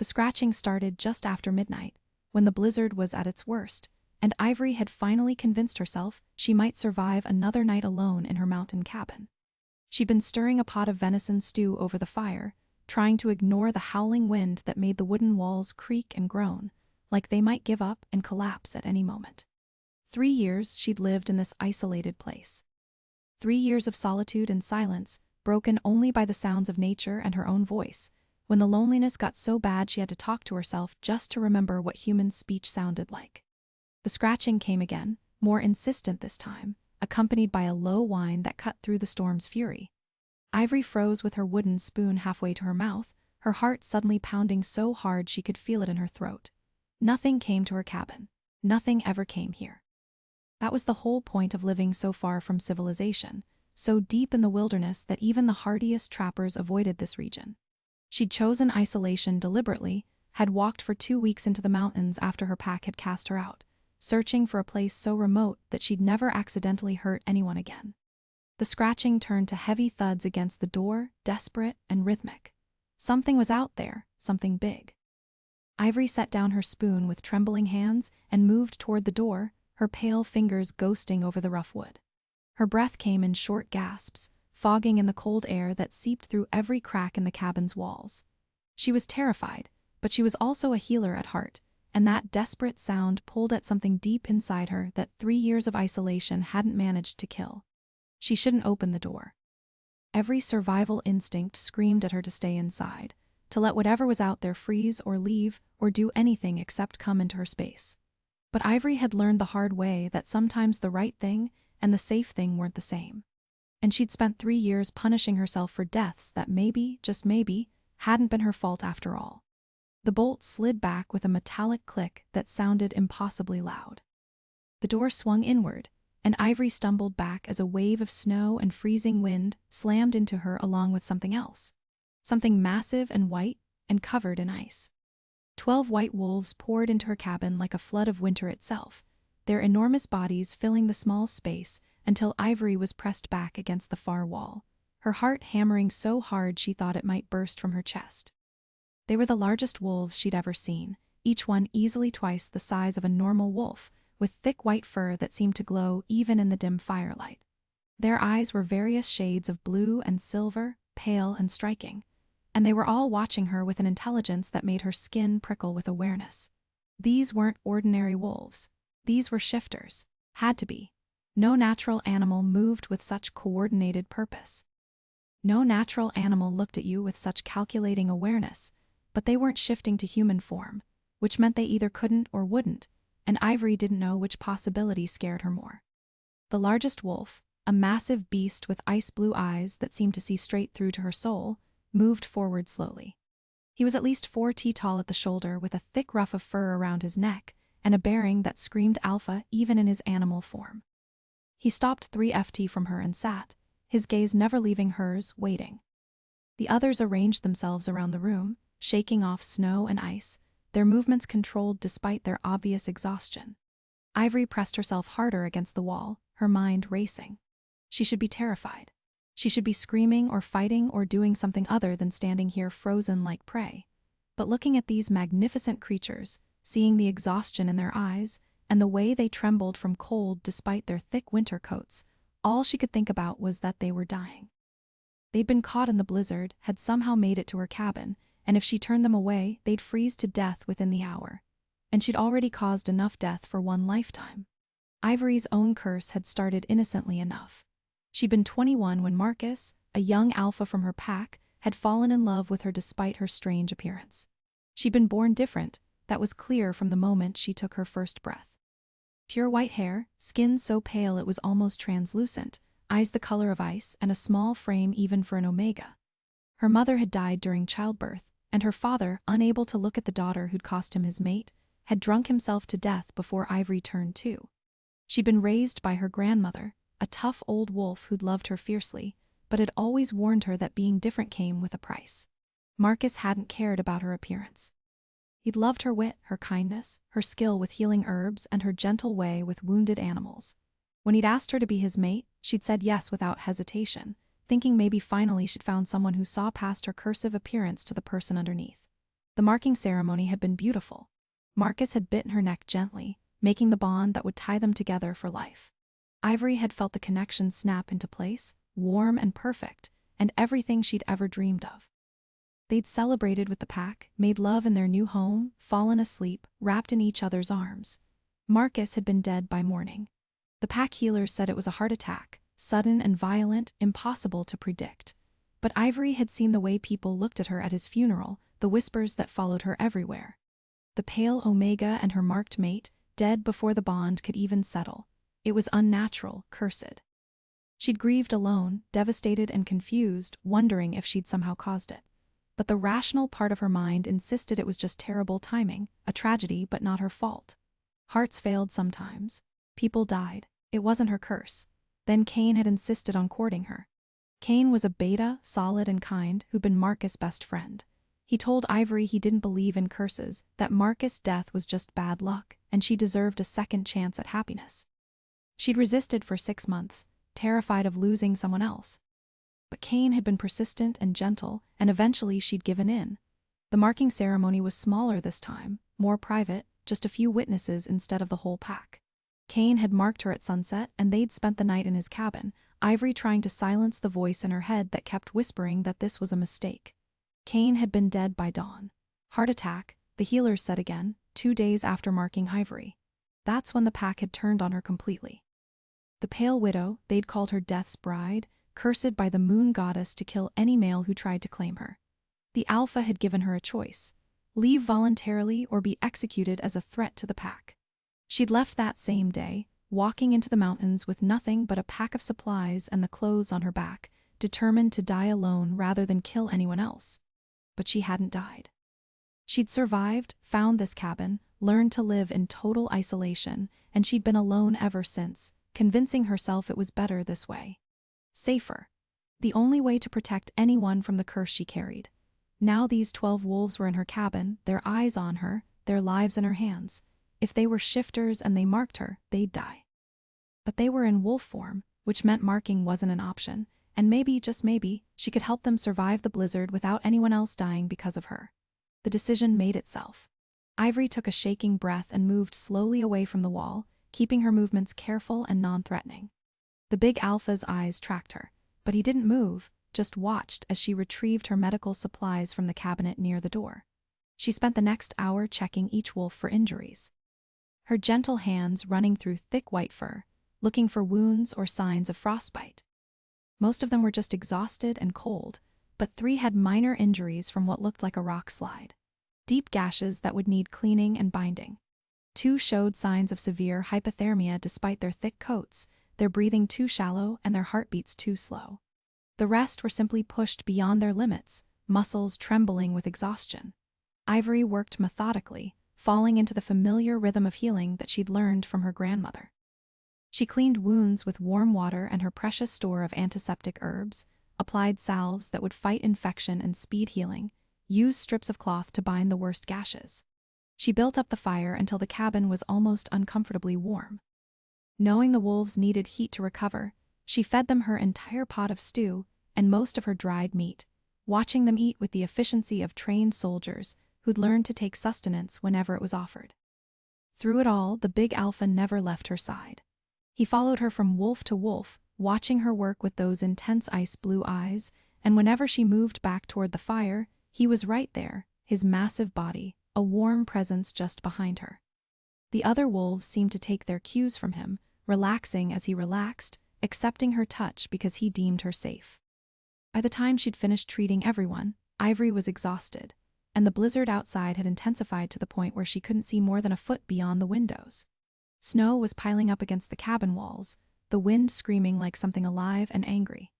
The scratching started just after midnight, when the blizzard was at its worst, and Ivory had finally convinced herself she might survive another night alone in her mountain cabin. She'd been stirring a pot of venison stew over the fire, trying to ignore the howling wind that made the wooden walls creak and groan, like they might give up and collapse at any moment. 3 years she'd lived in this isolated place. 3 years of solitude and silence, broken only by the sounds of nature and her own voice, when the loneliness got so bad she had to talk to herself just to remember what human speech sounded like. The scratching came again, more insistent this time, accompanied by a low whine that cut through the storm's fury. Ivory froze with her wooden spoon halfway to her mouth, her heart suddenly pounding so hard she could feel it in her throat. Nothing came to her cabin. Nothing ever came here. That was the whole point of living so far from civilization, so deep in the wilderness that even the hardiest trappers avoided this region. She'd chosen isolation deliberately, had walked for 2 weeks into the mountains after her pack had cast her out, searching for a place so remote that she'd never accidentally hurt anyone again. The scratching turned to heavy thuds against the door, desperate and rhythmic. Something was out there, something big. Ivory set down her spoon with trembling hands and moved toward the door, her pale fingers ghosting over the rough wood. Her breath came in short gasps, fogging in the cold air that seeped through every crack in the cabin's walls. She was terrified, but she was also a healer at heart, and that desperate sound pulled at something deep inside her that 3 years of isolation hadn't managed to kill. She shouldn't open the door. Every survival instinct screamed at her to stay inside, to let whatever was out there freeze or leave or do anything except come into her space. But Ivory had learned the hard way that sometimes the right thing and the safe thing weren't the same. And she'd spent 3 years punishing herself for deaths that maybe, just maybe, hadn't been her fault after all. The bolt slid back with a metallic click that sounded impossibly loud. The door swung inward, and Ivory stumbled back as a wave of snow and freezing wind slammed into her along with something else. Something massive and white and covered in ice. 12 white wolves poured into her cabin like a flood of winter itself, their enormous bodies filling the small space until Ivory was pressed back against the far wall, her heart hammering so hard she thought it might burst from her chest. They were the largest wolves she'd ever seen, each one easily twice the size of a normal wolf, with thick white fur that seemed to glow even in the dim firelight. Their eyes were various shades of blue and silver, pale and striking, and they were all watching her with an intelligence that made her skin prickle with awareness. These weren't ordinary wolves. These were shifters. Had to be. No natural animal moved with such coordinated purpose. No natural animal looked at you with such calculating awareness, but they weren't shifting to human form, which meant they either couldn't or wouldn't, and Ivory didn't know which possibility scared her more. The largest wolf, a massive beast with ice-blue eyes that seemed to see straight through to her soul, moved forward slowly. He was at least 4 feet tall at the shoulder with a thick ruff of fur around his neck and a bearing that screamed alpha even in his animal form. He stopped 3 feet from her and sat, his gaze never leaving hers, waiting. The others arranged themselves around the room, shaking off snow and ice, their movements controlled despite their obvious exhaustion. Ivory pressed herself harder against the wall, her mind racing. She should be terrified. She should be screaming or fighting or doing something other than standing here frozen like prey. But looking at these magnificent creatures, seeing the exhaustion in their eyes, and the way they trembled from cold despite their thick winter coats, all she could think about was that they were dying. They'd been caught in the blizzard, had somehow made it to her cabin, and if she turned them away, they'd freeze to death within the hour. And she'd already caused enough death for one lifetime. Ivory's own curse had started innocently enough. She'd been 21 when Marcus, a young alpha from her pack, had fallen in love with her despite her strange appearance. She'd been born different, that was clear from the moment she took her first breath. Pure white hair, skin so pale it was almost translucent, eyes the color of ice, and a small frame even for an omega. Her mother had died during childbirth, and her father, unable to look at the daughter who'd cost him his mate, had drunk himself to death before Ivory turned 2. She'd been raised by her grandmother, a tough old wolf who'd loved her fiercely, but had always warned her that being different came with a price. Marcus hadn't cared about her appearance. He'd loved her wit, her kindness, her skill with healing herbs, and her gentle way with wounded animals. When he'd asked her to be his mate, she'd said yes without hesitation, thinking maybe finally she'd found someone who saw past her cursive appearance to the person underneath. The marking ceremony had been beautiful. Marcus had bitten her neck gently, making the bond that would tie them together for life. Ivory had felt the connection snap into place, warm and perfect, and everything she'd ever dreamed of. They'd celebrated with the pack, made love in their new home, fallen asleep, wrapped in each other's arms. Marcus had been dead by morning. The pack healers said it was a heart attack, sudden and violent, impossible to predict. But Ivory had seen the way people looked at her at his funeral, the whispers that followed her everywhere. The pale Omega and her marked mate, dead before the bond could even settle. It was unnatural, cursed. She'd grieved alone, devastated and confused, wondering if she'd somehow caused it. But the rational part of her mind insisted it was just terrible timing, a tragedy but not her fault. Hearts failed sometimes. People died. It wasn't her curse. Then Cain had insisted on courting her. Cain was a beta, solid and kind, who'd been Marcus' best friend. He told Ivory he didn't believe in curses, that Marcus' death was just bad luck, and she deserved a second chance at happiness. She'd resisted for 6 months, terrified of losing someone else. But Cain had been persistent and gentle, and eventually she'd given in. The marking ceremony was smaller this time, more private, just a few witnesses instead of the whole pack. Cain had marked her at sunset, and they'd spent the night in his cabin, Ivory trying to silence the voice in her head that kept whispering that this was a mistake. Cain had been dead by dawn. Heart attack, the healers said again, 2 days after marking Ivory. That's when the pack had turned on her completely. The Pale Widow, they'd called her Death's Bride, cursed by the moon goddess to kill any male who tried to claim her. The Alpha had given her a choice: leave voluntarily or be executed as a threat to the pack. She'd left that same day, walking into the mountains with nothing but a pack of supplies and the clothes on her back, determined to die alone rather than kill anyone else. But she hadn't died. She'd survived, found this cabin, learned to live in total isolation, and she'd been alone ever since, convincing herself it was better this way. Safer. The only way to protect anyone from the curse she carried. Now these 12 wolves were in her cabin, their eyes on her, their lives in her hands. If they were shifters and they marked her, they'd die. But they were in wolf form, which meant marking wasn't an option, and maybe, just maybe, she could help them survive the blizzard without anyone else dying because of her. The decision made itself. Ivory took a shaking breath and moved slowly away from the wall, keeping her movements careful and non-threatening. The big Alpha's eyes tracked her, but he didn't move, just watched as she retrieved her medical supplies from the cabinet near the door. She spent the next hour checking each wolf for injuries. Her gentle hands running through thick white fur, looking for wounds or signs of frostbite. Most of them were just exhausted and cold, but 3 had minor injuries from what looked like a rock slide. Deep gashes that would need cleaning and binding. 2 showed signs of severe hypothermia despite their thick coats, their breathing too shallow and their heartbeats too slow. The rest were simply pushed beyond their limits, muscles trembling with exhaustion. Ivory worked methodically, falling into the familiar rhythm of healing that she'd learned from her grandmother. She cleaned wounds with warm water and her precious store of antiseptic herbs, applied salves that would fight infection and speed healing, used strips of cloth to bind the worst gashes. She built up the fire until the cabin was almost uncomfortably warm. Knowing the wolves needed heat to recover, she fed them her entire pot of stew and most of her dried meat, watching them eat with the efficiency of trained soldiers who'd learned to take sustenance whenever it was offered. Through it all, the big Alpha never left her side. He followed her from wolf to wolf, watching her work with those intense ice blue eyes, and whenever she moved back toward the fire, he was right there, his massive body, a warm presence just behind her. The other wolves seemed to take their cues from him, relaxing as he relaxed, accepting her touch because he deemed her safe. By the time she'd finished treating everyone, Ivory was exhausted, and the blizzard outside had intensified to the point where she couldn't see more than a foot beyond the windows. Snow was piling up against the cabin walls, the wind screaming like something alive and angry.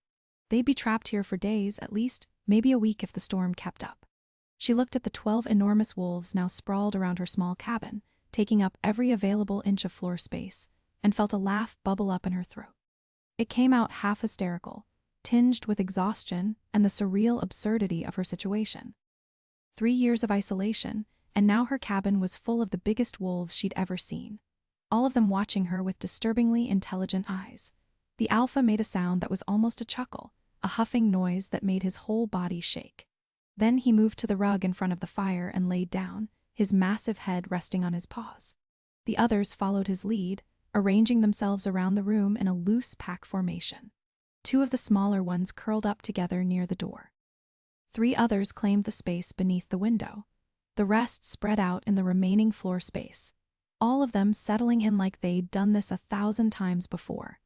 They'd be trapped here for days at least, maybe a week if the storm kept up. She looked at the 12 enormous wolves now sprawled around her small cabin, taking up every available inch of floor space, and felt a laugh bubble up in her throat. It came out half hysterical, tinged with exhaustion and the surreal absurdity of her situation. 3 years of isolation, and now her cabin was full of the biggest wolves she'd ever seen. All of them watching her with disturbingly intelligent eyes. The Alpha made a sound that was almost a chuckle, a huffing noise that made his whole body shake. Then he moved to the rug in front of the fire and laid down, his massive head resting on his paws. The others followed his lead, arranging themselves around the room in a loose pack formation. 2 of the smaller ones curled up together near the door. 3 others claimed the space beneath the window. The rest spread out in the remaining floor space, all of them settling in like they'd done this 1,000 times before.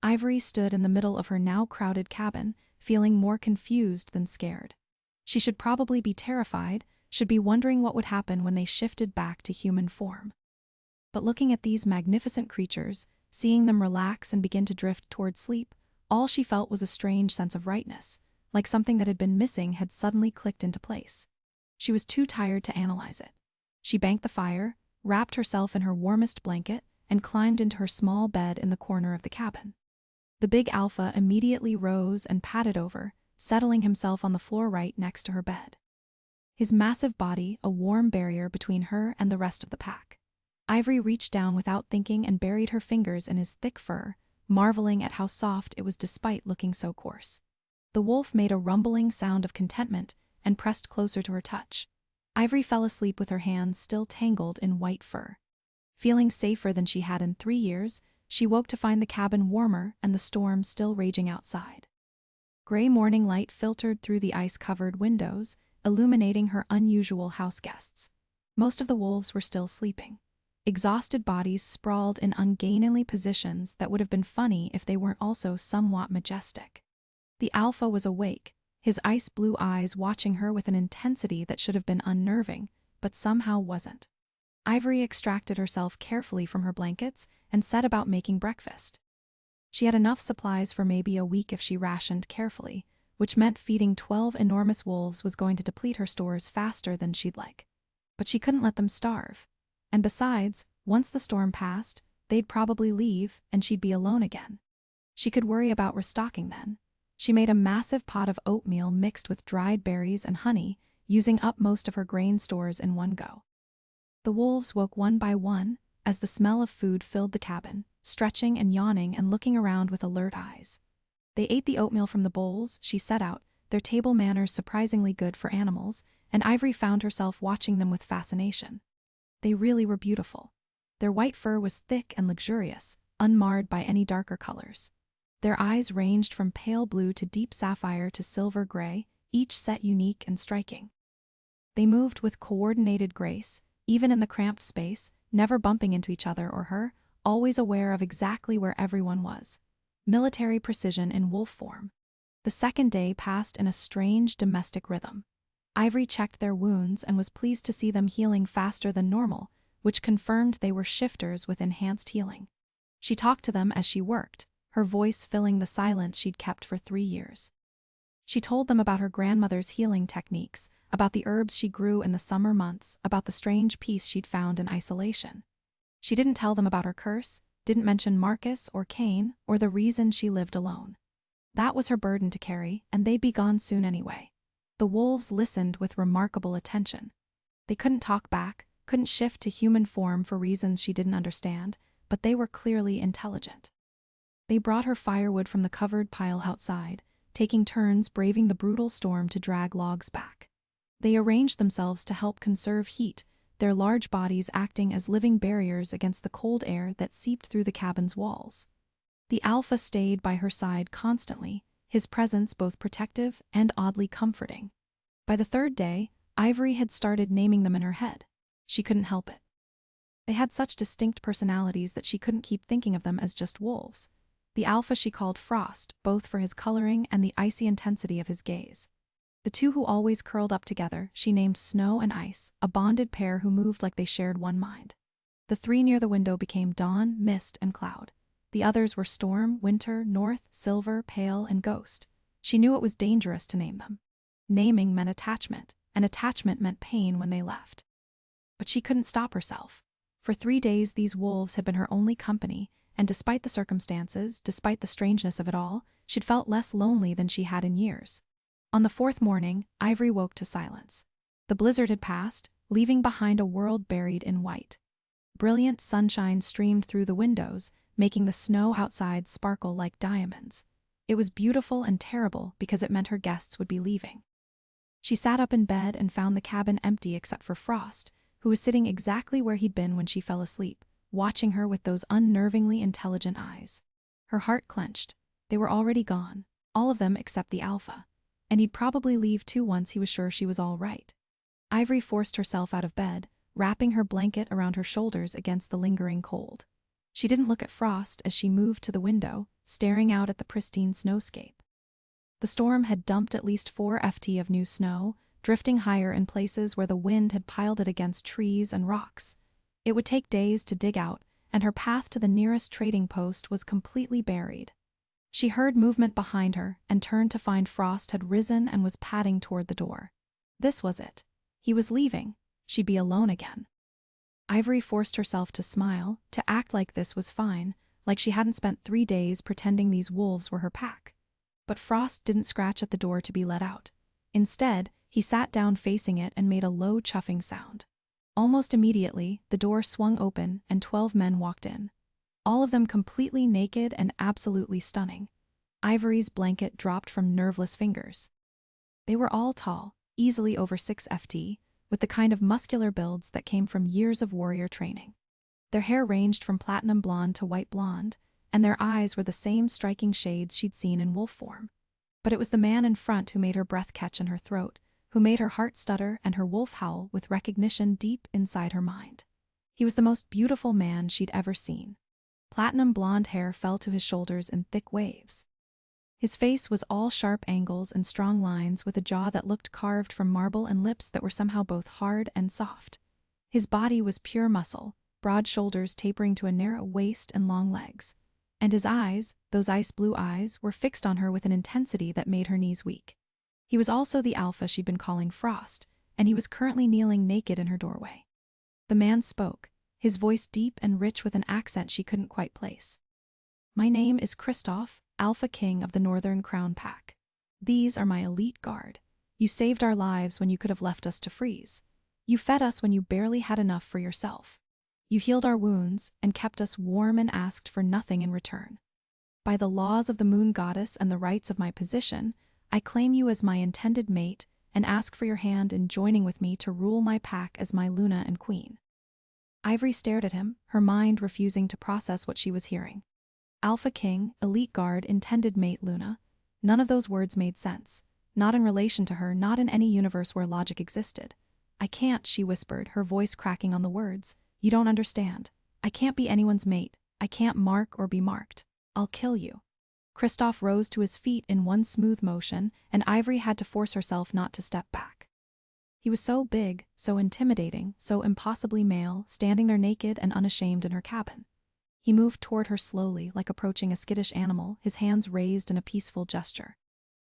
Ivory stood in the middle of her now crowded cabin, feeling more confused than scared. She should probably be terrified, should be wondering what would happen when they shifted back to human form. But looking at these magnificent creatures, seeing them relax and begin to drift toward sleep, all she felt was a strange sense of rightness, like something that had been missing had suddenly clicked into place. She was too tired to analyze it. She banked the fire, wrapped herself in her warmest blanket, and climbed into her small bed in the corner of the cabin. The big alpha immediately rose and padded over, settling himself on the floor right next to her bed. His massive body a warm barrier between her and the rest of the pack. Ivory reached down without thinking and buried her fingers in his thick fur, marveling at how soft it was despite looking so coarse. The wolf made a rumbling sound of contentment and pressed closer to her touch. Ivory fell asleep with her hands still tangled in white fur. Feeling safer than she had in 3 years, she woke to find the cabin warmer and the storm still raging outside. Gray morning light filtered through the ice-covered windows, illuminating her unusual house guests. Most of the wolves were still sleeping. Exhausted bodies sprawled in ungainly positions that would have been funny if they weren't also somewhat majestic. The alpha was awake, his ice-blue eyes watching her with an intensity that should have been unnerving, but somehow wasn't. Ivory extracted herself carefully from her blankets and set about making breakfast. She had enough supplies for maybe a week if she rationed carefully, which meant feeding 12 enormous wolves was going to deplete her stores faster than she'd like. But she couldn't let them starve. And besides, once the storm passed, they'd probably leave and she'd be alone again. She could worry about restocking then. She made a massive pot of oatmeal mixed with dried berries and honey, using up most of her grain stores in one go. The wolves woke one by one as the smell of food filled the cabin, stretching and yawning and looking around with alert eyes. They ate the oatmeal from the bowls she set out, their table manners surprisingly good for animals, and Ivory found herself watching them with fascination. They really were beautiful. Their white fur was thick and luxurious, unmarred by any darker colors. Their eyes ranged from pale blue to deep sapphire to silver gray, each set unique and striking. They moved with coordinated grace, even in the cramped space, never bumping into each other or her, always aware of exactly where everyone was. Military precision in wolf form. The second day passed in a strange domestic rhythm. Ivory checked their wounds and was pleased to see them healing faster than normal, which confirmed they were shifters with enhanced healing. She talked to them as she worked, her voice filling the silence she'd kept for 3 years. She told them about her grandmother's healing techniques, about the herbs she grew in the summer months, about the strange peace she'd found in isolation. She didn't tell them about her curse, didn't mention Marcus or Cain, or the reason she lived alone. That was her burden to carry, and they'd be gone soon anyway. The wolves listened with remarkable attention. They couldn't talk back, couldn't shift to human form for reasons she didn't understand, but they were clearly intelligent. They brought her firewood from the covered pile outside, taking turns braving the brutal storm to drag logs back. They arranged themselves to help conserve heat, their large bodies acting as living barriers against the cold air that seeped through the cabin's walls. The alpha stayed by her side constantly, his presence both protective and oddly comforting. By the 3rd day, Ivory had started naming them in her head. She couldn't help it. They had such distinct personalities that she couldn't keep thinking of them as just wolves. The alpha she called Frost, both for his coloring and the icy intensity of his gaze. The 2 who always curled up together she named Snow and Ice, a bonded pair who moved like they shared one mind. The 3 near the window became Dawn, Mist, and Cloud. The others were Storm, Winter, North, Silver, Pale, and Ghost. She knew it was dangerous to name them. Naming meant attachment, and attachment meant pain when they left. But she couldn't stop herself. For 3 days these wolves had been her only company, and despite the circumstances, despite the strangeness of it all, she'd felt less lonely than she had in years. On the 4th morning, Ivory woke to silence. The blizzard had passed, leaving behind a world buried in white. Brilliant sunshine streamed through the windows, making the snow outside sparkle like diamonds. It was beautiful and terrible because it meant her guests would be leaving. She sat up in bed and found the cabin empty except for Frost, who was sitting exactly where he'd been when she fell asleep, watching her with those unnervingly intelligent eyes. Her heart clenched. They were already gone, all of them except the alpha. And he'd probably leave too once he was sure she was all right. Ivory forced herself out of bed, wrapping her blanket around her shoulders against the lingering cold. She didn't look at Frost as she moved to the window, staring out at the pristine snowscape. The storm had dumped at least 4 ft of new snow, drifting higher in places where the wind had piled it against trees and rocks. It would take days to dig out, and her path to the nearest trading post was completely buried. She heard movement behind her and turned to find Frost had risen and was padding toward the door. This was it. He was leaving. She'd be alone again. Ivory forced herself to smile, to act like this was fine, like she hadn't spent 3 days pretending these wolves were her pack. But Frost didn't scratch at the door to be let out. Instead, he sat down facing it and made a low chuffing sound. Almost immediately, the door swung open and 12 men walked in. All of them completely naked and absolutely stunning. Ivory's blanket dropped from nerveless fingers. They were all tall, easily over 6 ft, with the kind of muscular builds that came from years of warrior training. Their hair ranged from platinum blonde to white blonde, and their eyes were the same striking shades she'd seen in wolf form. But it was the man in front who made her breath catch in her throat, who made her heart stutter and her wolf howl with recognition deep inside her mind. He was the most beautiful man she'd ever seen. Platinum blonde hair fell to his shoulders in thick waves. His face was all sharp angles and strong lines, with a jaw that looked carved from marble and lips that were somehow both hard and soft. His body was pure muscle, broad shoulders tapering to a narrow waist and long legs. And his eyes, those ice blue eyes, were fixed on her with an intensity that made her knees weak. He was also the alpha she'd been calling Frost, and he was currently kneeling naked in her doorway. The man spoke, his voice deep and rich with an accent she couldn't quite place. "My name is Kristoff, Alpha King of the Northern Crown Pack. These are my elite guard. You saved our lives when you could have left us to freeze. You fed us when you barely had enough for yourself. You healed our wounds and kept us warm and asked for nothing in return. By the laws of the moon goddess and the rights of my position, I claim you as my intended mate and ask for your hand in joining with me to rule my pack as my Luna and Queen." Ivory stared at him, her mind refusing to process what she was hearing. Alpha King, elite guard, intended mate Luna. None of those words made sense. Not in relation to her, not in any universe where logic existed. "I can't," she whispered, her voice cracking on the words. "You don't understand. I can't be anyone's mate. I can't mark or be marked. I'll kill you." Kristoff rose to his feet in one smooth motion, and Ivory had to force herself not to step back. He was so big, so intimidating, so impossibly male, standing there naked and unashamed in her cabin. He moved toward her slowly, like approaching a skittish animal, his hands raised in a peaceful gesture.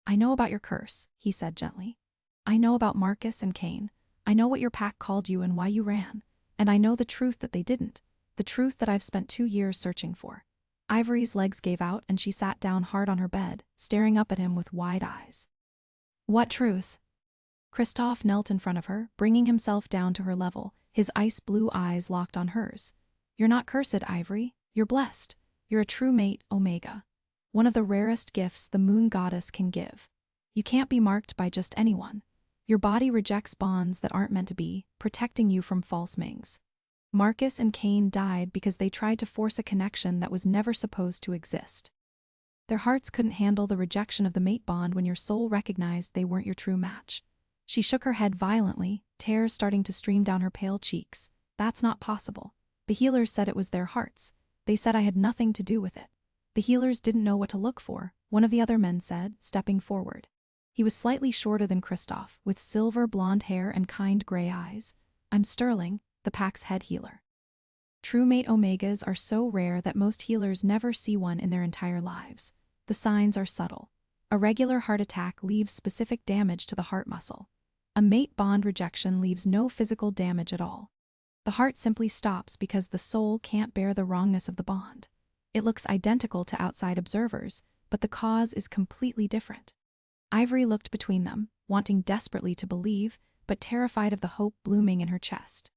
"I know about your curse," he said gently. "I know about Marcus and Cain. I know what your pack called you and why you ran. And I know the truth that they didn't, the truth that I've spent 2 years searching for." Ivory's legs gave out and she sat down hard on her bed, staring up at him with wide eyes. "What truth?" Kristoff knelt in front of her, bringing himself down to her level, his ice blue eyes locked on hers. "You're not cursed, Ivory. You're blessed. You're a true mate, Omega. One of the rarest gifts the moon goddess can give. You can't be marked by just anyone. Your body rejects bonds that aren't meant to be, protecting you from false mings. Marcus and Cain died because they tried to force a connection that was never supposed to exist. Their hearts couldn't handle the rejection of the mate bond when your soul recognized they weren't your true match." She shook her head violently, tears starting to stream down her pale cheeks. "That's not possible. The healers said it was their hearts. They said I had nothing to do with it. The healers didn't know what to look for," one of the other men said, stepping forward. He was slightly shorter than Kristoff, with silver blonde hair and kind gray eyes. "I'm Sterling, the pack's head healer. True mate Omegas are so rare that most healers never see one in their entire lives. The signs are subtle. A regular heart attack leaves specific damage to the heart muscle. A mate bond rejection leaves no physical damage at all. The heart simply stops because the soul can't bear the wrongness of the bond. It looks identical to outside observers, but the cause is completely different." Ivory looked between them, wanting desperately to believe, but terrified of the hope blooming in her chest.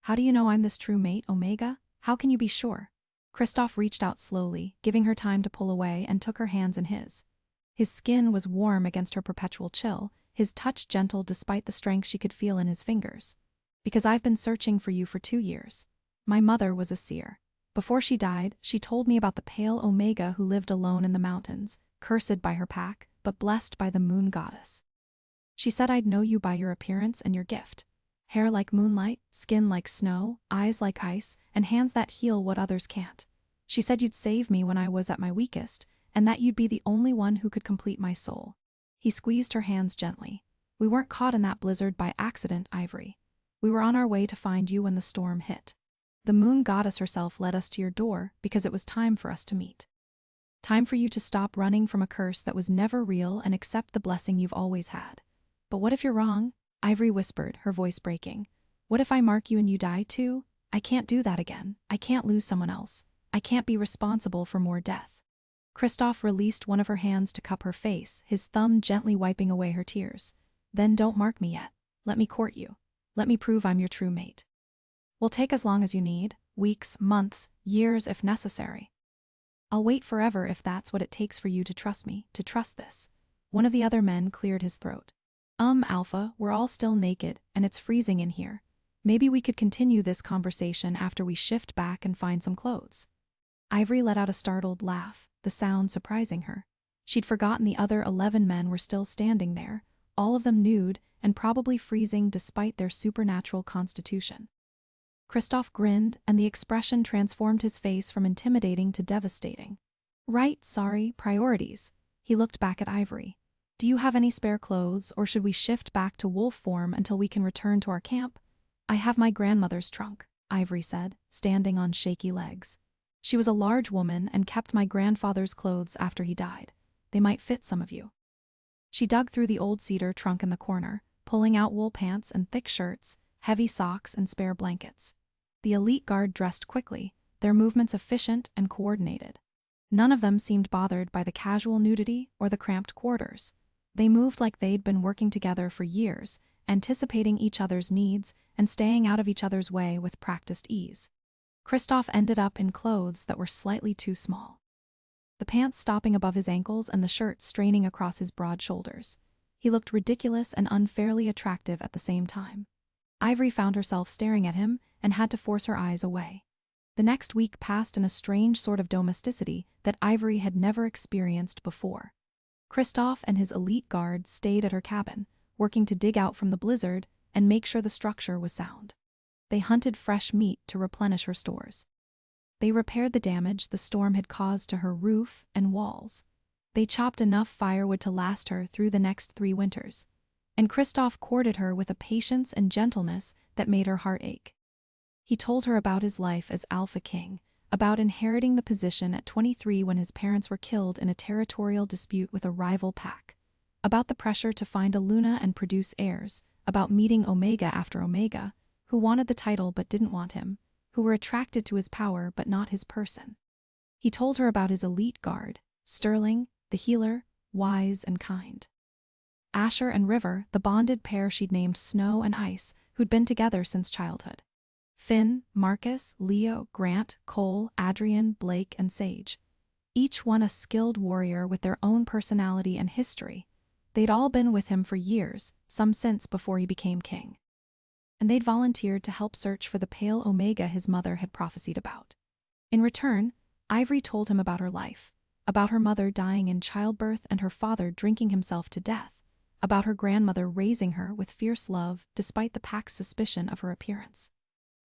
"How do you know I'm this true mate, Omega? How can you be sure?" Kristoff reached out slowly, giving her time to pull away, and took her hands in his. His skin was warm against her perpetual chill, his touch gentle despite the strength she could feel in his fingers. "Because I've been searching for you for 2 years. My mother was a seer. Before she died, she told me about the pale Omega who lived alone in the mountains, cursed by her pack, but blessed by the moon goddess. She said I'd know you by your appearance and your gift. Hair like moonlight, skin like snow, eyes like ice, and hands that heal what others can't. She said you'd save me when I was at my weakest, and that you'd be the only one who could complete my soul." He squeezed her hands gently. "We weren't caught in that blizzard by accident, Ivory. We were on our way to find you when the storm hit. The moon goddess herself led us to your door because it was time for us to meet. Time for you to stop running from a curse that was never real and accept the blessing you've always had. But what if you're wrong?" Ivory whispered, her voice breaking. "What if I mark you and you die too? I can't do that again. I can't lose someone else. I can't be responsible for more death." Kristoff released one of her hands to cup her face, his thumb gently wiping away her tears. "Then don't mark me yet. Let me court you. Let me prove I'm your true mate. We'll take as long as you need, weeks, months, years if necessary. I'll wait forever if that's what it takes for you to trust me, to trust this." One of the other men cleared his throat. Alpha, we're all still naked, and it's freezing in here. Maybe we could continue this conversation after we shift back and find some clothes." Ivory let out a startled laugh, the sound surprising her. She'd forgotten the other 11 men were still standing there, all of them nude and probably freezing despite their supernatural constitution. Kristoff grinned, and the expression transformed his face from intimidating to devastating. "Right, sorry, priorities." He looked back at Ivory. "Do you have any spare clothes, or should we shift back to wolf form until we can return to our camp?" "I have my grandmother's trunk," Ivory said, standing on shaky legs. "She was a large woman and kept my grandfather's clothes after he died. They might fit some of you." She dug through the old cedar trunk in the corner, pulling out wool pants and thick shirts, heavy socks and spare blankets. The elite guard dressed quickly, their movements efficient and coordinated. None of them seemed bothered by the casual nudity or the cramped quarters. They moved like they'd been working together for years, anticipating each other's needs and staying out of each other's way with practiced ease. Kristoff ended up in clothes that were slightly too small, the pants stopping above his ankles and the shirt straining across his broad shoulders. He looked ridiculous and unfairly attractive at the same time. Ivory found herself staring at him and had to force her eyes away. The next week passed in a strange sort of domesticity that Ivory had never experienced before. Kristoff and his elite guards stayed at her cabin, working to dig out from the blizzard and make sure the structure was sound. They hunted fresh meat to replenish her stores. They repaired the damage the storm had caused to her roof and walls. They chopped enough firewood to last her through the next 3 winters. And Kristoff courted her with a patience and gentleness that made her heart ache. He told her about his life as Alpha King, about inheriting the position at 23 when his parents were killed in a territorial dispute with a rival pack, about the pressure to find a Luna and produce heirs, about meeting Omega after Omega, who wanted the title but didn't want him, who were attracted to his power but not his person. He told her about his elite guard, Sterling, the healer, wise and kind. Asher and River, the bonded pair she'd named Snow and Ice, who'd been together since childhood. Finn, Marcus, Leo, Grant, Cole, Adrian, Blake, and Sage. Each one a skilled warrior with their own personality and history. They'd all been with him for years, some since before he became king. And they'd volunteered to help search for the pale Omega his mother had prophesied about. In return, Ivory told him about her life, about her mother dying in childbirth and her father drinking himself to death, about her grandmother raising her with fierce love despite the pack's suspicion of her appearance,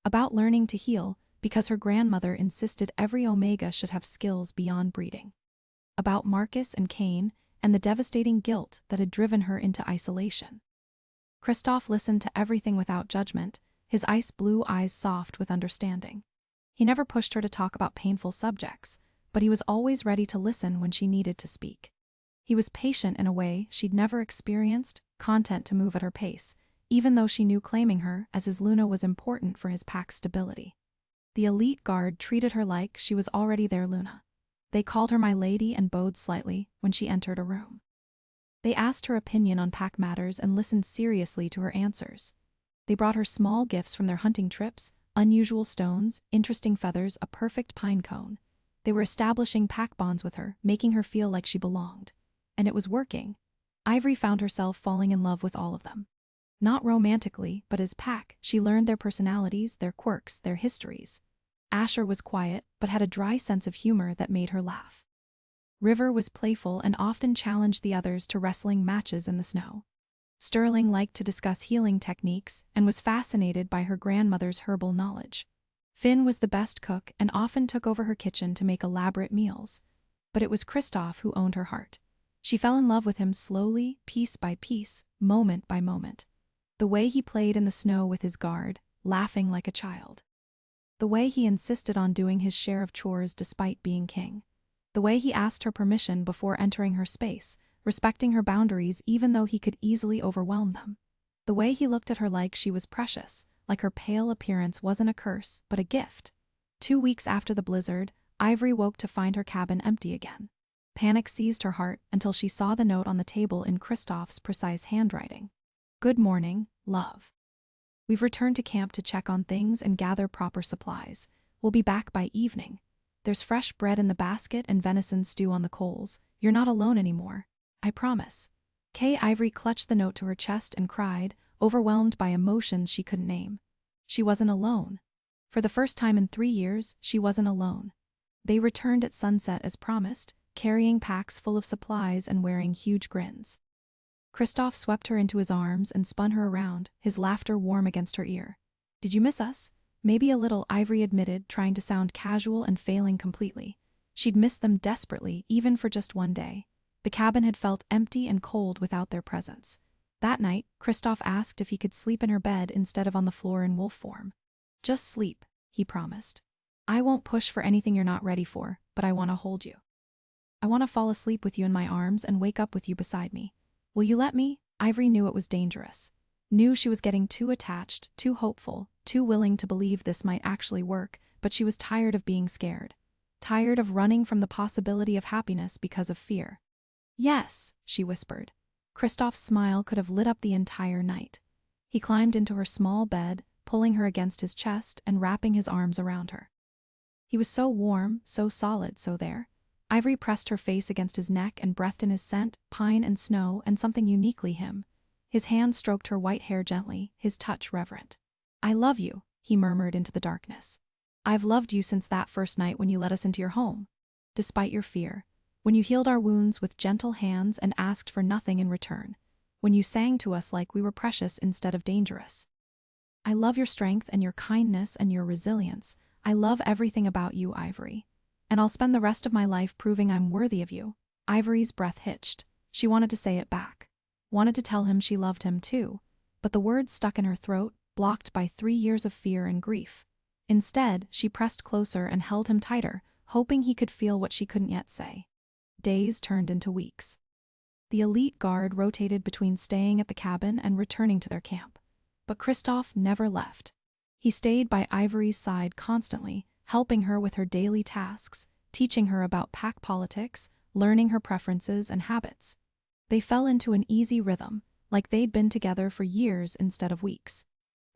about learning to heal because her grandmother insisted every Omega should have skills beyond breeding, about Marcus and Cain and the devastating guilt that had driven her into isolation. Kristoff listened to everything without judgment, his ice blue eyes soft with understanding. He never pushed her to talk about painful subjects, but he was always ready to listen when she needed to speak. He was patient in a way she'd never experienced, content to move at her pace, even though she knew claiming her as his Luna was important for his pack's stability. The elite guard treated her like she was already their Luna. They called her my lady and bowed slightly when she entered a room. They asked her opinion on pack matters and listened seriously to her answers. They brought her small gifts from their hunting trips, unusual stones, interesting feathers, a perfect pine cone. They were establishing pack bonds with her, making her feel like she belonged. And it was working. Ivory found herself falling in love with all of them. Not romantically, but as Pack, she learned their personalities, their quirks, their histories. Asher was quiet, but had a dry sense of humor that made her laugh. River was playful and often challenged the others to wrestling matches in the snow. Sterling liked to discuss healing techniques and was fascinated by her grandmother's herbal knowledge. Finn was the best cook and often took over her kitchen to make elaborate meals. But it was Kristoff who owned her heart. She fell in love with him slowly, piece by piece, moment by moment. The way he played in the snow with his guard, laughing like a child. The way he insisted on doing his share of chores despite being king. The way he asked her permission before entering her space, respecting her boundaries even though he could easily overwhelm them. The way he looked at her like she was precious, like her pale appearance wasn't a curse, but a gift. 2 weeks after the blizzard, Ivory woke to find her cabin empty again. Panic seized her heart until she saw the note on the table in Kristoff's precise handwriting. Good morning, love. We've returned to camp to check on things and gather proper supplies. We'll be back by evening. There's fresh bread in the basket and venison stew on the coals. You're not alone anymore. I promise. Kay Ivory clutched the note to her chest and cried, overwhelmed by emotions she couldn't name. She wasn't alone. For the first time in 3 years, she wasn't alone. They returned at sunset as promised, carrying packs full of supplies and wearing huge grins. Kristoff swept her into his arms and spun her around, his laughter warm against her ear. Did you miss us? Maybe a little, Ivory admitted, trying to sound casual and failing completely. She'd missed them desperately, even for just one day. The cabin had felt empty and cold without their presence. That night, Kristoff asked if he could sleep in her bed instead of on the floor in wolf form. Just sleep, he promised. I won't push for anything you're not ready for, but I want to hold you. I want to fall asleep with you in my arms and wake up with you beside me. Will you let me? Ivory knew it was dangerous. Knew she was getting too attached, too hopeful, too willing to believe this might actually work, but she was tired of being scared. Tired of running from the possibility of happiness because of fear. Yes, she whispered. Kristoff's smile could have lit up the entire night. He climbed into her small bed, pulling her against his chest and wrapping his arms around her. He was so warm, so solid, so there. Ivory pressed her face against his neck and breathed in his scent, pine and snow, and something uniquely him. His hand stroked her white hair gently, his touch reverent. I love you, he murmured into the darkness. I've loved you since that first night when you let us into your home. Despite your fear. When you healed our wounds with gentle hands and asked for nothing in return. When you sang to us like we were precious instead of dangerous. I love your strength and your kindness and your resilience. I love everything about you, Ivory. And I'll spend the rest of my life proving I'm worthy of you. Ivory's breath hitched. She wanted to say it back. Wanted to tell him she loved him too. But the words stuck in her throat, blocked by 3 years of fear and grief. Instead, she pressed closer and held him tighter, hoping he could feel what she couldn't yet say. Days turned into weeks. The elite guard rotated between staying at the cabin and returning to their camp. But Kristoff never left. He stayed by Ivory's side constantly, helping her with her daily tasks, teaching her about pack politics, learning her preferences and habits. They fell into an easy rhythm, like they'd been together for years instead of weeks.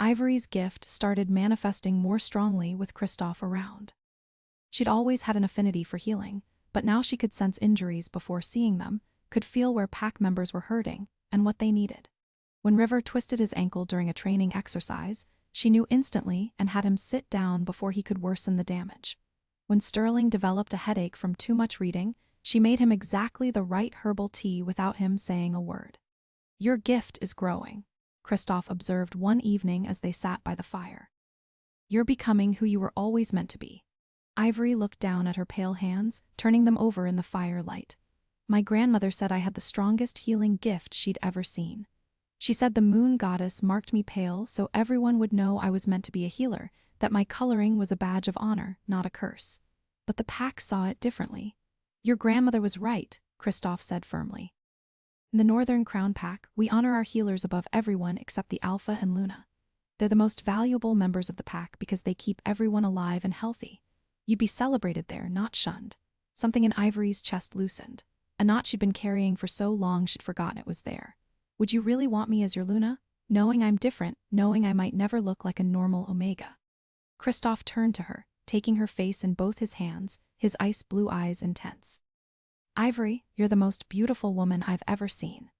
Ivory's gift started manifesting more strongly with Kristoff around. She'd always had an affinity for healing, but now she could sense injuries before seeing them, could feel where pack members were hurting and what they needed. When River twisted his ankle during a training exercise, she knew instantly and had him sit down before he could worsen the damage. When Sterling developed a headache from too much reading, she made him exactly the right herbal tea without him saying a word. Your gift is growing, Kristoff observed one evening as they sat by the fire. You're becoming who you were always meant to be. Ivory looked down at her pale hands, turning them over in the firelight. My grandmother said I had the strongest healing gift she'd ever seen. She said the moon goddess marked me pale so everyone would know I was meant to be a healer, that my coloring was a badge of honor, not a curse. But the pack saw it differently. Your grandmother was right, Kristoff said firmly. In the Northern Crown Pack, we honor our healers above everyone except the Alpha and Luna. They're the most valuable members of the pack because they keep everyone alive and healthy. You'd be celebrated there, not shunned. Something in Ivory's chest loosened. A knot she'd been carrying for so long she'd forgotten it was there. Would you really want me as your Luna? Knowing I'm different, knowing I might never look like a normal Omega. Kristoff turned to her, taking her face in both his hands, his ice blue eyes intense. Ivory, you're the most beautiful woman I've ever seen.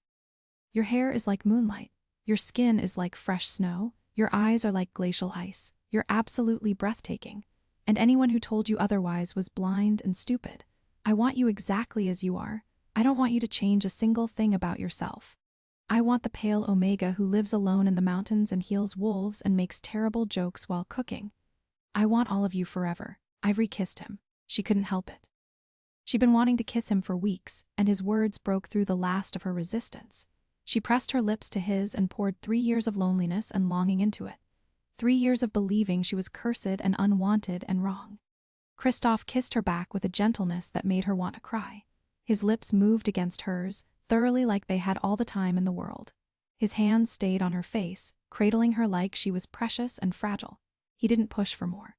Your hair is like moonlight. Your skin is like fresh snow. Your eyes are like glacial ice. You're absolutely breathtaking. And anyone who told you otherwise was blind and stupid. I want you exactly as you are. I don't want you to change a single thing about yourself. I want the pale Omega who lives alone in the mountains and heals wolves and makes terrible jokes while cooking. I want all of you forever. Ivory kissed him. She couldn't help it. She'd been wanting to kiss him for weeks, and his words broke through the last of her resistance. She pressed her lips to his and poured 3 years of loneliness and longing into it. 3 years of believing she was cursed and unwanted and wrong. Kristoff kissed her back with a gentleness that made her want to cry. His lips moved against hers, thoroughly like they had all the time in the world. His hands stayed on her face, cradling her like she was precious and fragile. He didn't push for more.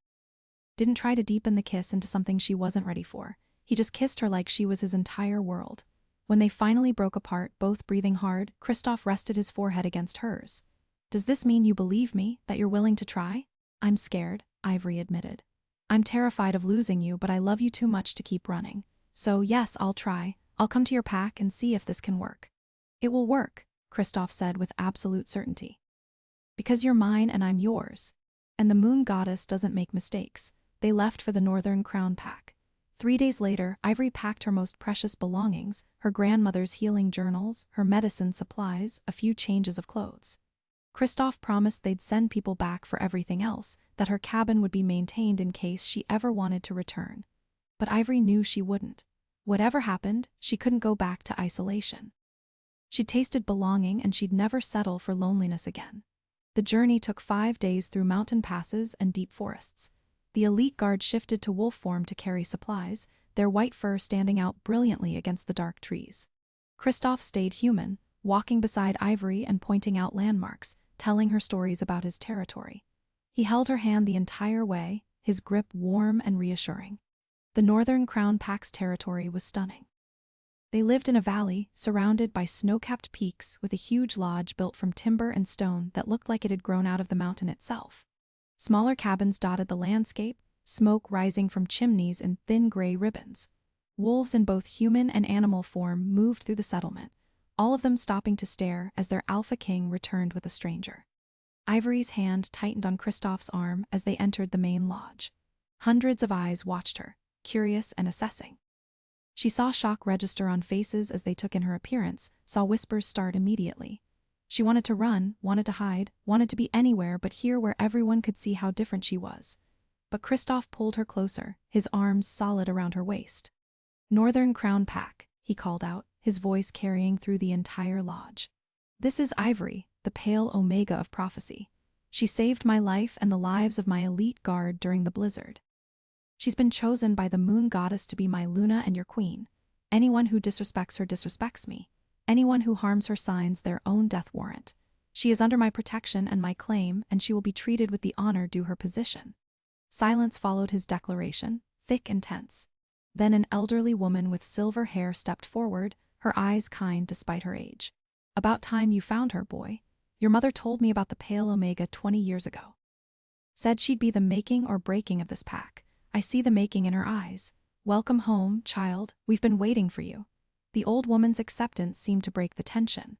Didn't try to deepen the kiss into something she wasn't ready for. He just kissed her like she was his entire world. When they finally broke apart, both breathing hard, Kristoff rested his forehead against hers. Does this mean you believe me, that you're willing to try? I'm scared, Ivory admitted. I'm terrified of losing you, but I love you too much to keep running. So yes, I'll try. I'll come to your pack and see if this can work. It will work, Kristoff said with absolute certainty. Because you're mine and I'm yours. And the moon goddess doesn't make mistakes. They left for the Northern Crown Pack. 3 days later, Ivory packed her most precious belongings, her grandmother's healing journals, her medicine supplies, a few changes of clothes. Kristoff promised they'd send people back for everything else, that her cabin would be maintained in case she ever wanted to return. But Ivory knew she wouldn't. Whatever happened, she couldn't go back to isolation. She'd tasted belonging and she'd never settle for loneliness again. The journey took 5 days through mountain passes and deep forests. The elite guard shifted to wolf form to carry supplies, their white fur standing out brilliantly against the dark trees. Kristoff stayed human, walking beside Ivory and pointing out landmarks, telling her stories about his territory. He held her hand the entire way, his grip warm and reassuring. The Northern Crown Pack's territory was stunning. They lived in a valley, surrounded by snow-capped peaks with a huge lodge built from timber and stone that looked like it had grown out of the mountain itself. Smaller cabins dotted the landscape, smoke rising from chimneys in thin gray ribbons. Wolves in both human and animal form moved through the settlement, all of them stopping to stare as their alpha king returned with a stranger. Ivory's hand tightened on Kristoff's arm as they entered the main lodge. Hundreds of eyes watched her, curious and assessing. She saw shock register on faces as they took in her appearance, saw whispers start immediately. She wanted to run, wanted to hide, wanted to be anywhere but here where everyone could see how different she was. But Kristoff pulled her closer, his arms solid around her waist. Northern Crown Pack, he called out, his voice carrying through the entire lodge. This is Ivory, the pale Omega of prophecy. She saved my life and the lives of my elite guard during the blizzard. She's been chosen by the moon goddess to be my Luna and your queen. Anyone who disrespects her disrespects me. Anyone who harms her signs their own death warrant. She is under my protection and my claim, and she will be treated with the honor due her position. Silence followed his declaration, thick and tense. Then an elderly woman with silver hair stepped forward, her eyes kind despite her age. About time you found her, boy. Your mother told me about the pale Omega 20 years ago. Said she'd be the making or breaking of this pack. I see the making in her eyes. Welcome home, child. We've been waiting for you. The old woman's acceptance seemed to break the tension.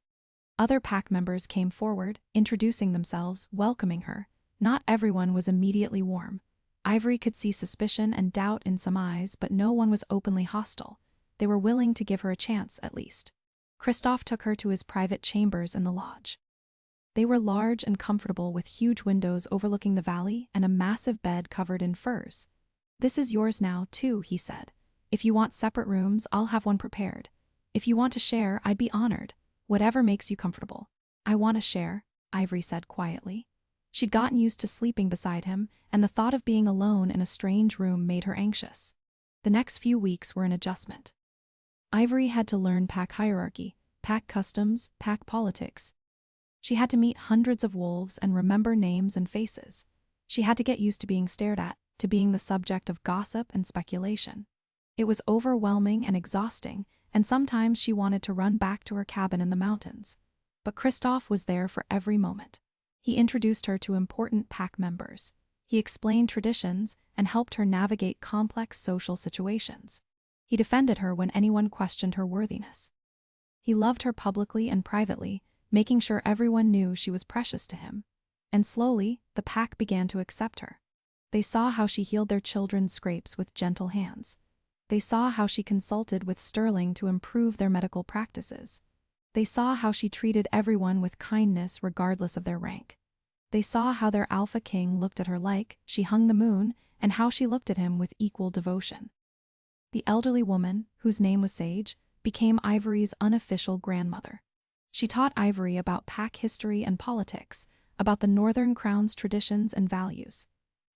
Other pack members came forward, introducing themselves, welcoming her. Not everyone was immediately warm. Ivory could see suspicion and doubt in some eyes, but no one was openly hostile. They were willing to give her a chance, at least. Kristoff took her to his private chambers in the lodge. They were large and comfortable with huge windows overlooking the valley and a massive bed covered in furs. This is yours now, too, he said. If you want separate rooms, I'll have one prepared. If you want to share, I'd be honored. Whatever makes you comfortable. I want to share, Ivory said quietly. She'd gotten used to sleeping beside him, and the thought of being alone in a strange room made her anxious. The next few weeks were an adjustment. Ivory had to learn pack hierarchy, pack customs, pack politics. She had to meet hundreds of wolves and remember names and faces. She had to get used to being stared at, to being the subject of gossip and speculation. It was overwhelming and exhausting, and sometimes she wanted to run back to her cabin in the mountains. But Kristoff was there for every moment. He introduced her to important pack members. He explained traditions and helped her navigate complex social situations. He defended her when anyone questioned her worthiness. He loved her publicly and privately, making sure everyone knew she was precious to him. And slowly, the pack began to accept her. They saw how she healed their children's scrapes with gentle hands. They saw how she consulted with Sterling to improve their medical practices. They saw how she treated everyone with kindness regardless of their rank. They saw how their alpha king looked at her like she hung the moon, and how she looked at him with equal devotion. The elderly woman, whose name was Sage, became Ivory's unofficial grandmother. She taught Ivory about pack history and politics, about the Northern Crown's traditions and values.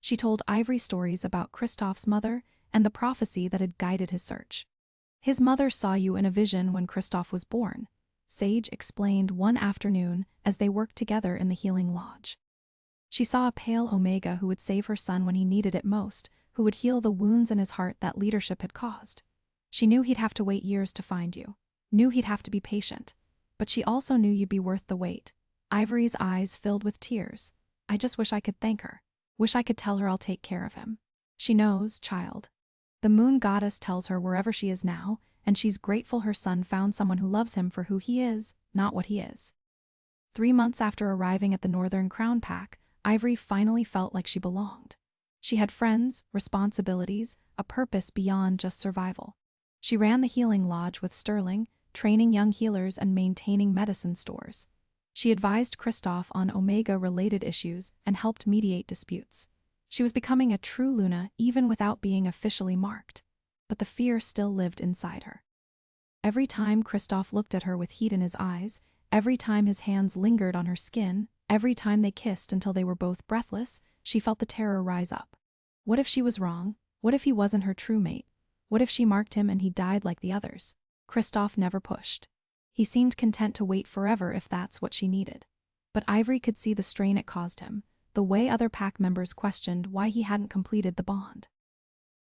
She told Ivory stories about Kristoff's mother and the prophecy that had guided his search. His mother saw you in a vision when Kristoff was born, Sage explained one afternoon as they worked together in the healing lodge. She saw a pale Omega who would save her son when he needed it most, who would heal the wounds in his heart that leadership had caused. She knew he'd have to wait years to find you, knew he'd have to be patient, but she also knew you'd be worth the wait. Ivory's eyes filled with tears. I just wish I could thank her. Wish I could tell her I'll take care of him. She knows, child. The moon goddess tells her wherever she is now, and she's grateful her son found someone who loves him for who he is, not what he is. 3 months after arriving at the Northern Crown Pack, Ivory finally felt like she belonged. She had friends, responsibilities, a purpose beyond just survival. She ran the healing lodge with Sterling, training young healers and maintaining medicine stores. She advised Kristoff on Omega-related issues and helped mediate disputes. She was becoming a true Luna even without being officially marked. But the fear still lived inside her. Every time Kristoff looked at her with heat in his eyes, every time his hands lingered on her skin, every time they kissed until they were both breathless, she felt the terror rise up. What if she was wrong? What if he wasn't her true mate? What if she marked him and he died like the others? Kristoff never pushed. He seemed content to wait forever if that's what she needed. But Ivory could see the strain it caused him, the way other pack members questioned why he hadn't completed the bond.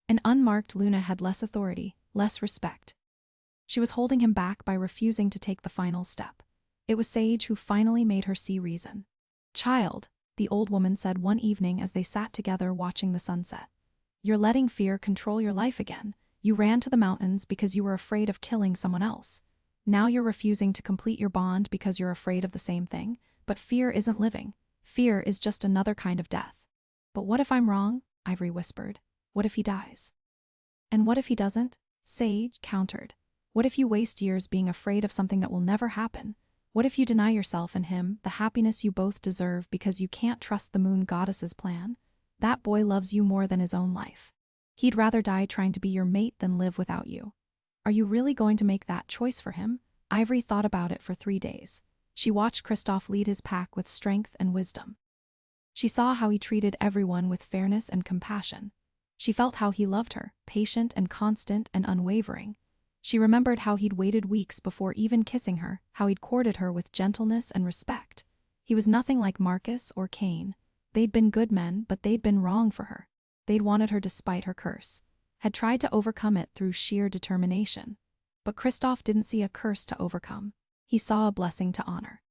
An unmarked Luna had less authority, less respect. She was holding him back by refusing to take the final step. It was Sage who finally made her see reason. Child, the old woman said one evening as they sat together watching the sunset. You're letting fear control your life again. You ran to the mountains because you were afraid of killing someone else. Now you're refusing to complete your bond because you're afraid of the same thing. But fear isn't living. Fear is just another kind of death. But what if I'm wrong? Ivory whispered. What if he dies? And what if he doesn't? Sage countered. What if you waste years being afraid of something that will never happen? What if you deny yourself and him the happiness you both deserve because you can't trust the moon goddess's plan? That boy loves you more than his own life. He'd rather die trying to be your mate than live without you. Are you really going to make that choice for him? Ivory thought about it for 3 days. She watched Kristoff lead his pack with strength and wisdom. She saw how he treated everyone with fairness and compassion. She felt how he loved her, patient and constant and unwavering. She remembered how he'd waited weeks before even kissing her, how he'd courted her with gentleness and respect. He was nothing like Marcus or Cain. They'd been good men, but they'd been wrong for her. They'd wanted her despite her curse, had tried to overcome it through sheer determination. But Kristoff didn't see a curse to overcome. He saw a blessing to honor.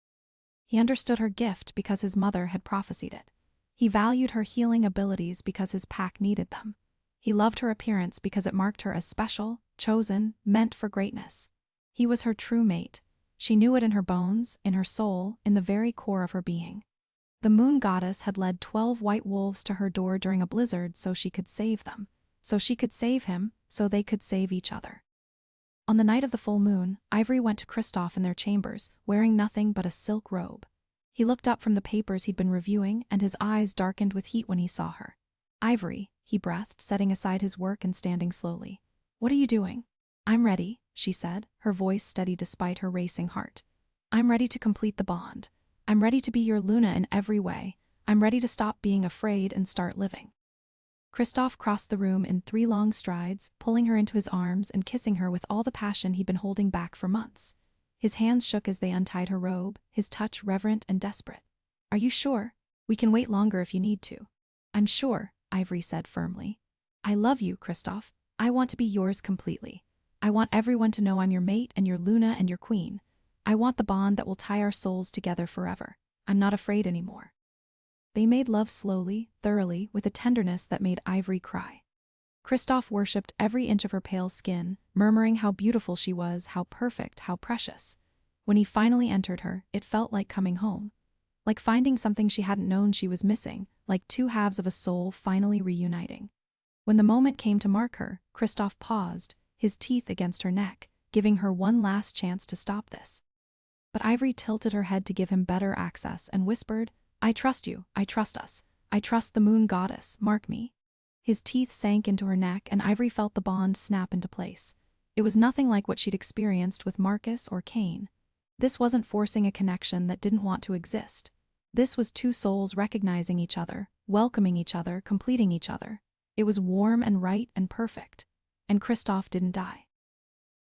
He understood her gift because his mother had prophesied it. He valued her healing abilities because his pack needed them. He loved her appearance because it marked her as special, chosen, meant for greatness. He was her true mate. She knew it in her bones, in her soul, in the very core of her being. The moon goddess had led 12 white wolves to her door during a blizzard so she could save them. So she could save him, so they could save each other. On the night of the full moon, Ivory went to Kristoff in their chambers, wearing nothing but a silk robe. He looked up from the papers he'd been reviewing, and his eyes darkened with heat when he saw her. Ivory, he breathed, setting aside his work and standing slowly. What are you doing? I'm ready, she said, her voice steady despite her racing heart. I'm ready to complete the bond. I'm ready to be your Luna in every way. I'm ready to stop being afraid and start living. Kristoff crossed the room in 3 long strides, pulling her into his arms and kissing her with all the passion he'd been holding back for months. His hands shook as they untied her robe, his touch reverent and desperate. Are you sure? We can wait longer if you need to. I'm sure, Ivory said firmly. I love you, Kristoff. I want to be yours completely. I want everyone to know I'm your mate and your Luna and your queen. I want the bond that will tie our souls together forever. I'm not afraid anymore. They made love slowly, thoroughly, with a tenderness that made Ivory cry. Kristoff worshipped every inch of her pale skin, murmuring how beautiful she was, how perfect, how precious. When he finally entered her, it felt like coming home. Like finding something she hadn't known she was missing, like two halves of a soul finally reuniting. When the moment came to mark her, Kristoff paused, his teeth against her neck, giving her one last chance to stop this. But Ivory tilted her head to give him better access and whispered, "I trust you, I trust us. I trust the moon goddess, mark me." His teeth sank into her neck and Ivory felt the bond snap into place. It was nothing like what she'd experienced with Marcus or Cain. This wasn't forcing a connection that didn't want to exist. This was two souls recognizing each other, welcoming each other, completing each other. It was warm and right and perfect. And Kristoff didn't die.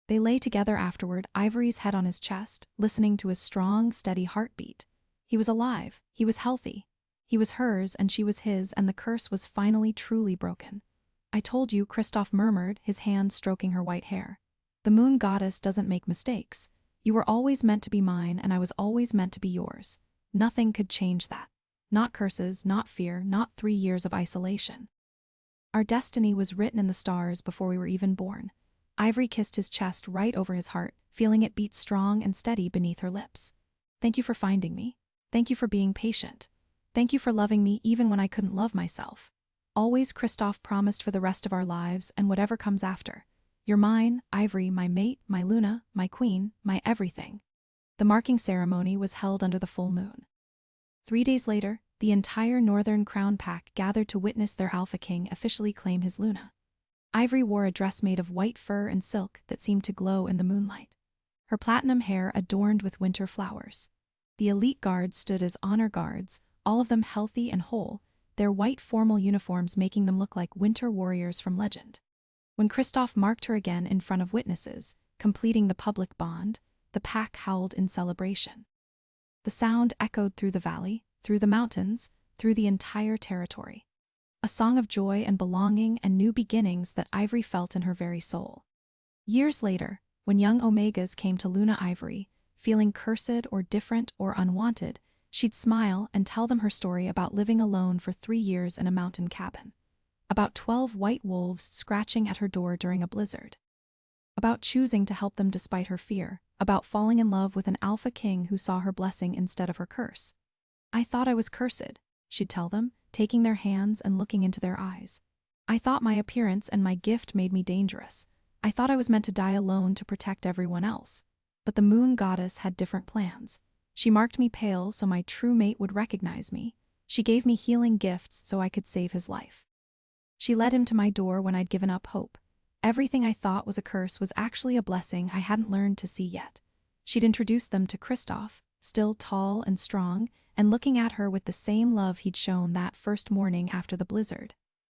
They lay together afterward, Ivory's head on his chest, listening to his strong, steady heartbeat. He was alive, he was healthy. He was hers and she was his, and the curse was finally truly broken. "I told you," Kristoff murmured, his hand stroking her white hair. "The moon goddess doesn't make mistakes. You were always meant to be mine and I was always meant to be yours. Nothing could change that. Not curses, not fear, not 3 years of isolation. Our destiny was written in the stars before we were even born." Ivory kissed his chest right over his heart, feeling it beat strong and steady beneath her lips. "Thank you for finding me. Thank you for being patient. Thank you for loving me even when I couldn't love myself. Always," Kristoff promised, "for the rest of our lives and whatever comes after. You're mine, Ivory, my mate, my Luna, my queen, my everything." The marking ceremony was held under the full moon. 3 days later, the entire Northern Crown Pack gathered to witness their Alpha King officially claim his Luna. Ivory wore a dress made of white fur and silk that seemed to glow in the moonlight. Her platinum hair adorned with winter flowers. The elite guards stood as honor guards, all of them healthy and whole, their white formal uniforms making them look like winter warriors from legend. When Kristoff marked her again in front of witnesses, completing the public bond, the pack howled in celebration. The sound echoed through the valley, through the mountains, through the entire territory. A song of joy and belonging and new beginnings that Ivory felt in her very soul. Years later, when young Omegas came to Luna Ivory, feeling cursed or different or unwanted, she'd smile and tell them her story about living alone for 3 years in a mountain cabin. About 12 white wolves scratching at her door during a blizzard. About choosing to help them despite her fear. About falling in love with an alpha king who saw her blessing instead of her curse. "I thought I was cursed," she'd tell them, taking their hands and looking into their eyes. "I thought my appearance and my gift made me dangerous. I thought I was meant to die alone to protect everyone else. But the moon goddess had different plans. She marked me pale so my true mate would recognize me. She gave me healing gifts so I could save his life. She led him to my door when I'd given up hope. Everything I thought was a curse was actually a blessing I hadn't learned to see yet." She'd introduced them to Kristoff, still tall and strong, and looking at her with the same love he'd shown that first morning after the blizzard.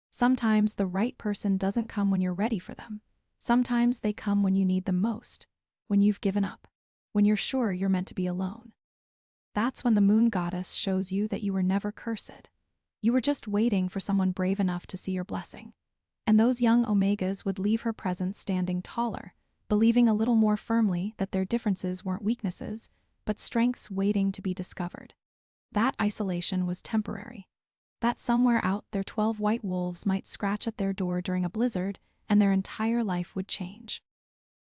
Sometimes the right person doesn't come when you're ready for them. Sometimes they come when you need them most. When you've given up. When you're sure you're meant to be alone. That's when the moon goddess shows you that you were never cursed. You were just waiting for someone brave enough to see your blessing. And those young Omegas would leave her presence standing taller, believing a little more firmly that their differences weren't weaknesses, but strengths waiting to be discovered. That isolation was temporary. That somewhere out there 12 white wolves might scratch at their door during a blizzard and their entire life would change.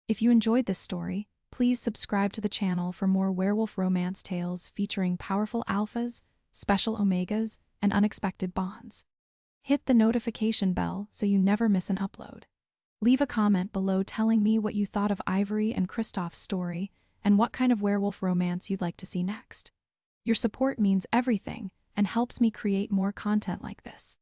If you enjoyed this story, please subscribe to the channel for more werewolf romance tales featuring powerful alphas, special Omegas, and unexpected bonds. Hit the notification bell so you never miss an upload. Leave a comment below telling me what you thought of Ivory and Kristoff's story and what kind of werewolf romance you'd like to see next. Your support means everything and helps me create more content like this.